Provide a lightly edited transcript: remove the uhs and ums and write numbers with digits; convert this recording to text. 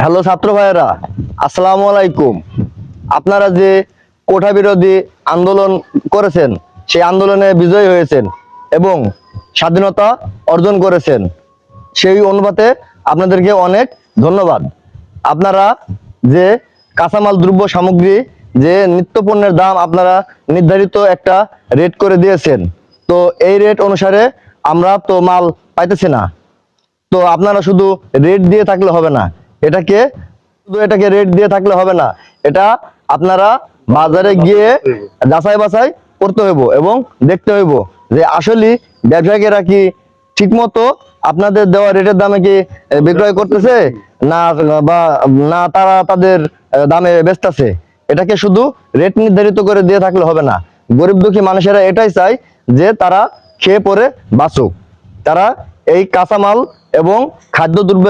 Hello ছাত্র ভাইয়েরা, আসসালামু আলাইকুম। আপনারা যে কোটা বিরোধী আন্দোলন করেছেন, সেই আন্দোলনে বিজয়ী হয়েছেন এবং স্বাধীনতা অর্জন করেছেন, সেই অনুপাতে আপনাদেরকে অনেক ধন্যবাদ। আপনারা যে কাঁচামাল দ্রব্য সামগ্রী, যে নিত্যপণ্যের দাম আপনারা নির্ধারিত একটা রেট করে দিয়েছেন, তো এই রেট অনুসারে আমরা তো মাল পাইতেছি না। তো আপনারা শুধু রেট দিয়ে থাকলে হবে না, এটাকে রেট দিয়ে থাকলে হবে না, এটা আপনারা বাজারে গিয়ে যাচাই বাছাই করতে হইব এবং দেখতে হইব যে আসলে ব্যবসায়ীরা কি ঠিকমতো আপনাদের দেওয়া রেটের দামে কি বিক্রয় করতেছে না, বা না তারা তাদের দামে বেচতেছে। এটাকে শুধু রেট নির্ধারিত করে দিয়ে থাকলে হবে না। গরিব দুঃখী মানুষেরা এটাই চায় যে তারা খেয়ে পরে বাঁচুক, তারা এই কাঁচামাল এবং খাদ্যদ্রব্যের